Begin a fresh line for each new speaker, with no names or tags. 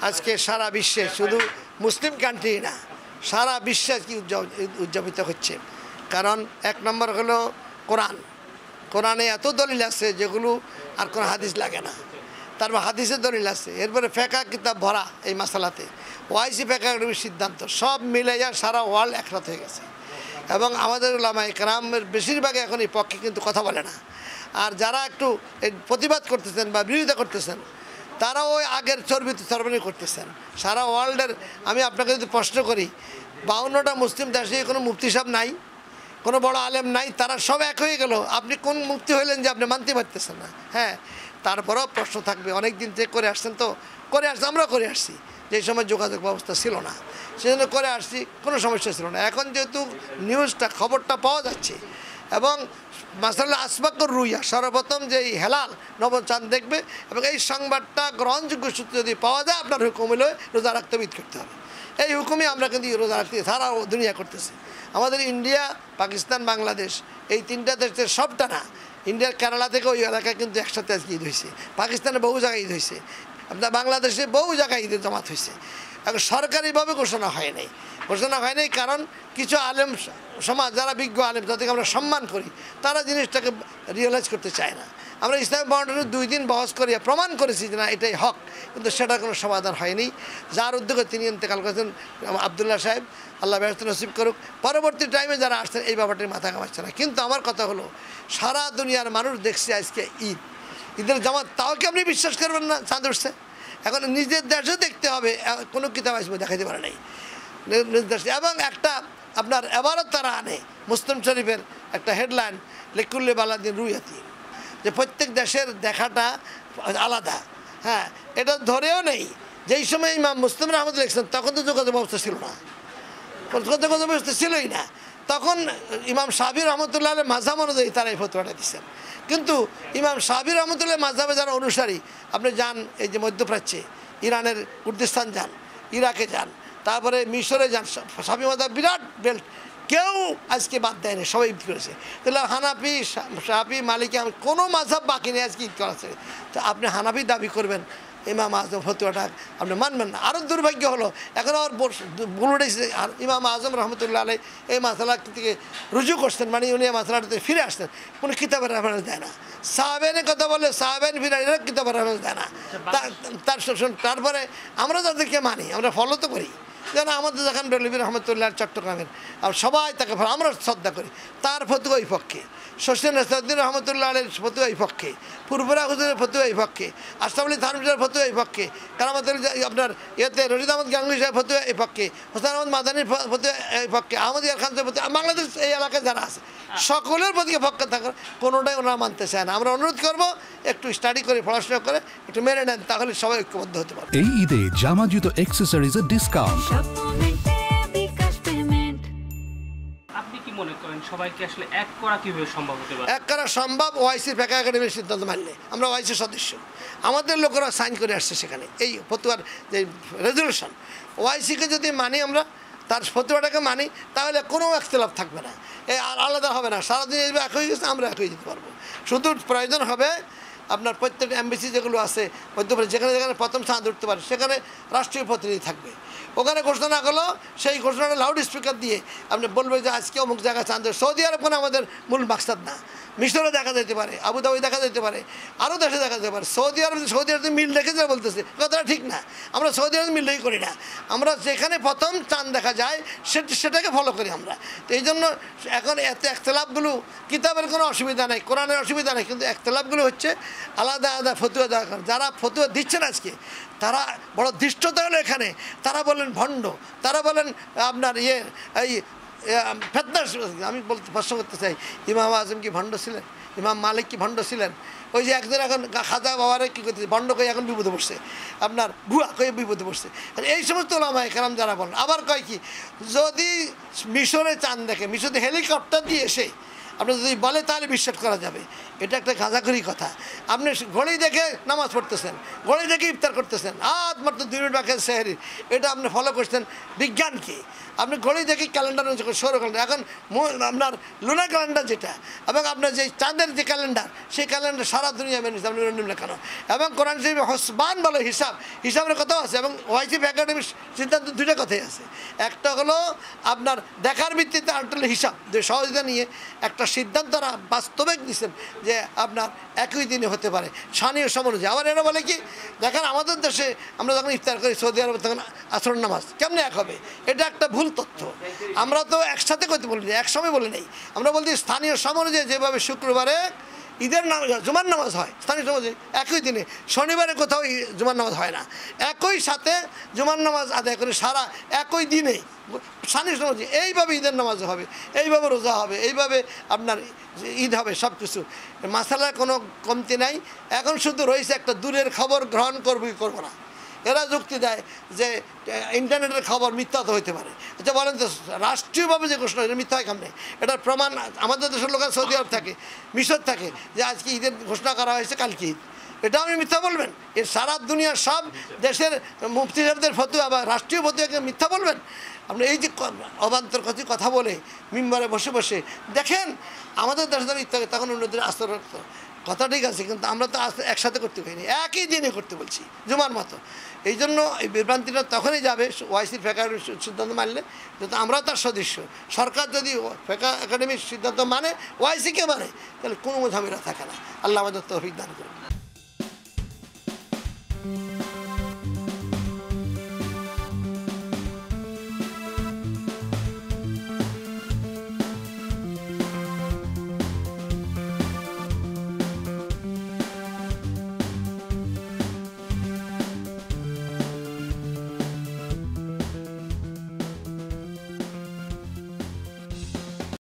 আজকে সারা বিশ্বে, শুধু মুসলিম কান্ট্রি না, সারা বিশ্বে কি উদযাপিত হচ্ছে। কারণ এক নম্বর হলো কোরআনে এত দলিল আছে যেগুলো আর কোনো হাদিস লাগে না, তারপর হাদিসের দলিল আছে, এরপরে ফেকা কিতাব ভরা এই মাসালাতে, ওয়াইসি ফেকা সিদ্ধান্ত সব মিলে যা সারা ওয়ার্ল্ড একসাথে হয়ে গেছে। এবং আমাদের উলামায়ে কেরামের বেশিরভাগ এখন এই পক্ষে কিন্তু কথা বলে না। আর যারা একটু প্রতিবাদ করতেছেন বা বিরোধিতা করতেছেন তারা ওই আগের চর্বণী করতেছেন সারা ওয়ার্ল্ডের। আমি আপনাকে যদি প্রশ্ন করি, 52টা মুসলিম দেশে কোনো মুফতি সাহেব নাই, কোনো বড় আলেম নাই, তারা সব এক হয়ে গেল, আপনি কোন মুক্তি হইলেন যে আপনি মানতে পারতেছেন না? হ্যাঁ, তারপরেও প্রশ্ন থাকবে, অনেক দিন থেকে করে আসছেন, তো করে আসছি, আমরা করে আসছি, যে সময় যোগাযোগ ব্যবস্থা ছিল না সেজন্য করে আসছি, কোনো সমস্যা ছিল না। এখন যেহেতু খবরটা পাওয়া যাচ্ছে এবং মাসাল্লাহ আসবাকর রুইয়া সর্বপ্রথম যেই হেলাল নবম চাঁদ দেখবে এবং এই সংবাদটা গ্রহণযোগ্য সূত্রে যদি পাওয়া যায়, আপনার হুকুম হলে রোজা রাখতে ঈদ করতে হবে। এই হুকুমই আমরা কিন্তু রোজা রাখতে সারা দুনিয়া করতেছি। আমাদের ইন্ডিয়া, পাকিস্তান, বাংলাদেশ এই তিনটা দেশের সবটা না, ইন্ডিয়ার কেরালা থেকে ওই এলাকায় কিন্তু একসাথে আজকে ঈদ হয়েছে, পাকিস্তানে বহু জায়গায় ঈদ হয়েছে, আপনার বাংলাদেশে বহু জায়গায় ঈদের জমাত হয়েছে। এখন সরকারিভাবে ঘোষণা হয়নি, কারণ কিছু আলেম সমাজ, যারা বিজ্ঞ আলেম, যাদেরকে আমরা সম্মান করি, তারা জিনিসটাকে রিয়েলাইজ করতে চায় না। আমরা ইসলামিক ফাউন্ডেশনে 2 দিন বহস করিয়া প্রমাণ করেছি যে না এটাই হক, কিন্তু সেটার কোনো সমাধান হয়নি। যার উদ্যোগে তিনি ইন্তেকাল করেছেন আবদুল্লাহ সাহেব, আল্লাহ ব্যস্ত নসিব করুক। পরবর্তী টাইমে যারা আসছেন এই ব্যাপারটির মাথা কামাচ্ছে না। কিন্তু আমার কথা হলো, সারা দুনিয়ার মানুষ দেখছে আজকে ঈদের জামাত, তাও কি আপনি বিশ্বাস করবেন না চাঁদ উঠছে? এখন নিজের দেশেও দেখতে হবে, কোনো কিতাব আসবে দেখাতে পারে নাই নির্দেশ। এবং একটা আপনার এবারও তারা আনে মুসলিম শরীফের একটা হেডলাইন, লিকুল্লি বালাদিন রুয়াতি, যে প্রত্যেক দেশের দেখাটা আলাদা। হ্যাঁ, এটা ধরেও নেই যেই সময় ইমাম মুসলিম রহমত লিখছেন তখন তো যোগাযোগ ব্যবস্থা ছিল না, যোগাযোগ ব্যবস্থা ছিলই না। তখন ইমাম শাফিঈ রহমতুল্লাহ মাযহাব অনুযায়ী তারা এই ফতোয়াটা দিচ্ছেন। কিন্তু ইমাম শাফিঈ রহমতুল্লাহ মাযহাবে যারা অনুসারী, আপনি যান এই যে মধ্যপ্রাচ্যে, ইরানের কুর্দিস্তান যান, ইরাকে যান, তারপরে মিশরে যান, শাফিঈ মাযহাব বিরাট বেল্ট, কেউ আজকে বাদ দেয় না, সবাই ঈদ করেছে। তাহলে হানাফি, শাফিঈ, মালিকি কোনো মাযহাব বাকি নেই আজকে ঈদ করেছে। তো আপনি হানাফি দাবি করবেন, ইমাম আজম ফতোয়াটা আপনি মানবেন না। আরও দুর্ভাগ্য হলো, এখন আর ভুল উঠেছে, আর ইমাম আজম রহমতুল্লাহ আলাই এই মাসালা থেকে রুজু করছেন, মানে উনি এই মাসালাটাতে ফিরে আসতেন, কোনো কিতাবের রেফারেন্স দেয় না। সাহাবেনের কথা বলে সাহাবেন ফিরে এরা কিতাবের রেফারেন্স দেয় না। তারপরে আমরা যাদেরকে মানি, আমরা ফলো তো করি, যেন আমাদের যখন রলিবি রহমতুল্লাহ চট্টগ্রামের সবাই তাকে আমরা শ্রদ্ধা করি, তার ফতুয়া এই পক্ষে, শশীন নাসিরউদ্দিন রহমতুল্লাহ আলের ফতুয়া এই পক্ষে, ফুরফুরা হুজুরের ফতুয়া এই পক্ষে, আশরাফ আলী থানভীর ফতুয়া এই পক্ষে, কারামাতুল আপনার ইয়েতে রশিদ আহমদ গাঙ্গুলি সাহেব ফতুয়া এই পক্ষে, হোসেন আহমদ মাদানির ফতুয়া এই পক্ষে, আহমদ ইয়ার খান সাহেব ফতুয়া, বাংলাদেশ এই এলাকায় যারা আছে সকলের প্রতি পক্ষে থাকার কোনোটাই ওনারা মানতে চায় না। আমরা অনুরোধ করবো একটু স্টাডি করে, পড়াশোনা করে একটু মেনে নেন, তাহলে সবাই ঐক্যবদ্ধ হতে পারবে।
এই ঈদে জামা জুতো অ্যাক্সেসরিজের ডিসকাউন্ট।
আপনি কি মনে করেন সবাইকে আসলে এক করা কিভাবে সম্ভব হতে পারে?
এক করা সম্ভব ওয়াইসির ফেকা একাডেমির সিদ্ধান্ত মানলে। আমরা ওয়াইসির সদস্য, আমাদের লোকেরা সাইন করে আসছে সেখানে এই ফতুয়ার যে রেজলিউশন। ওয়াইসিকে যদি মানি, আমরা তার ফতুয়াটাকে মানি, তাহলে কোনো একতলাফ থাকবে না, এই আর আলাদা হবে না, সারাদিন এই এক হয়ে গেছে, আমরা এক হয়ে যেতে পারবো। শুধু প্রয়োজন হবে আপনার প্রত্যেকটা এমবিসি যেগুলো আছে মধ্যপ্রদেশ, যেখানে যেখানে প্রথম চাঁদ উঠতে পারে সেখানে রাষ্ট্রীয় প্রতিনিধি থাকবে। ওখানে ঘোষণা হলো, সেই ঘোষণাটা লাউড স্পিকার দিয়ে আপনি বলবেন যে আজকে অমুক জায়গায় চাঁদ। সৌদি আরব কোনো আমাদের মূল মাকসাদ না, মিশরে দেখা যেতে পারে, আবুধাবি দেখা যেতে পারে, আরও দেশে দেখা যেতে পারে। সৌদি আরব মিল রেখে যায় বলতেছে, কথাটা ঠিক না। আমরা সৌদি আরব মিল করি না, আমরা যেখানে প্রথম চাঁদ দেখা যায় সেটাকে ফলো করি আমরা। তো এই জন্য এখন এত একতলাফগুলো, কিতাবের কোনো অসুবিধা নেই, কোরআনের অসুবিধা নেই, কিন্তু একতলাফগুলো হচ্ছে আলাদা আলাদা ফতুয়া দেওয়ার কারণে। যারা ফতুয়া দিচ্ছেন আজকে, তারা বড় দৃষ্টতা হলো এখানে, তারা বলেন ভণ্ড, তারা বলেন আপনার এই ফেতনা। আমি প্রশ্ন করতে চাই, ইমাম আজম কি ভণ্ড ছিলেন? ইমাম মালিক কি ভণ্ড ছিলেন? ওই যে একজন এখন খাজা বাবারে কী করতেছে, ভণ্ড কই এখন বিপদে পড়ছে, আপনার ভুয়া কয়ে বিপদে পড়ছে। এই সমস্ত ওলামায়ে কেরাম যারা বলেন, আবার কয় কি, যদি মিশরে চাঁদ দেখে, মিশরে হেলিকপ্টার দিয়ে এসে আপনি যদি বলে তাহলে বিশ্বাস করা যাবে। এটা একটা গাঁজাখুরি কথা। আপনি ঘড়ি দেখে নামাজ পড়তেছেন, ঘড়ি দেখে ইফতার করতেছেন, মাত্র 2 মিনিট বাকি সেহরি, এটা আপনি ফলো করছেন বিজ্ঞান কি? আপনি ঘড়ি দেখে ক্যালেন্ডার সৌর ক্যালেন্ডার, এখন আপনার লুনার ক্যালেন্ডার যেটা এবং আপনার যে চাঁদের যে ক্যালেন্ডার, সেই ক্যালেন্ডার সারা দুনিয়া মেনে নিচ্ছে, আপনি নিম্ন কেন? এবং কোরআন শরীফে হসবান বলে হিসাবের কথাও আছে, এবং ওয়াইসিফ একাডেমির সিদ্ধান্ত 2টা কথাই আছে। একটা হলো আপনার দেখার ভিত্তিতে, আরেকটা হলো হিসাব, যে সহজতা নিয়ে একটা সিদ্ধান্ত তারা বাস্তবিক দিচ্ছেন যে আপনার একই দিনে হতে পারে স্থানীয় সময় অনুযায়ী। আবার এরা বলে কি, দেখেন আমাদের দেশে আমরা যখন ইফতার করি সৌদি আরবে তখন আসর নামাজ কেমনে এক হবে? এটা একটা ভুল তথ্য। আমরা তো একসাথে করতে বলি, একসময় বলি নাই। আমরা বলছি স্থানীয় সময় অনুযায়ী, যেভাবে শুক্রবারে ঈদের জুমার নামাজ হয় স্থানীয় সমাজে একই দিনে, শনিবারে কোথাও জুমার নামাজ হয় না, একই সাথে জুমার নামাজ আদায় করে সারা একই দিনে স্থানীয় সমাজে এইভাবে ঈদের নামাজ হবে, এইভাবে রোজা হবে, এইভাবে আপনার ঈদ হবে, সব কিছু মাসালার কোনো কমতি নাই। এখন শুধু রয়েছে একটা দূরের খবর গ্রহণ করবই করবো না। এরা যুক্তি দেয় যে ইন্টারনেটের খবর মিথ্যা তো হইতে পারে। আচ্ছা বলেন তো, রাষ্ট্রীয়ভাবে যে ঘোষণা এটা মিথ্যা হয় কেমনে? এটার প্রমাণ আমাদের দেশের লোকের সৌদি আরব থাকে, মিশর থাকে, যে আজকে ঈদের ঘোষণা করা হয়েছে, কালকে ঈদ, এটা আপনি মিথ্যা বলবেন? এর সারা দুনিয়ার সব দেশের মুফতি সাহেবদের ফতুয়া বা রাষ্ট্রীয় ফতুয়াকে মিথ্যা বলবেন? আপনি এই যে অবান্তর কথা বলে মিম্বারে বসে বসে দেখেন আমাদের দেশে যখন ইত্যাদি তখন অন্যদের আস্তর কথা ঠিক আছে, কিন্তু আমরা তো একসাথে করতে পারিনি, একই দিনে করতে বলছি জুমার মতো। এই জন্য এই বিভ্রান্তিটা তখনই যাবে ওয়াইসির ফেকা সিদ্ধান্ত মানলে, যেহেতু আমরাও তার সদস্য। সরকার যদি ফেকা একাডেমির সিদ্ধান্ত মানে, ওয়াইসিকে মানে, তাহলে কোনো ঝামেলা থাকে না। আল্লাহ আমাদের তৌফিক দান করুন।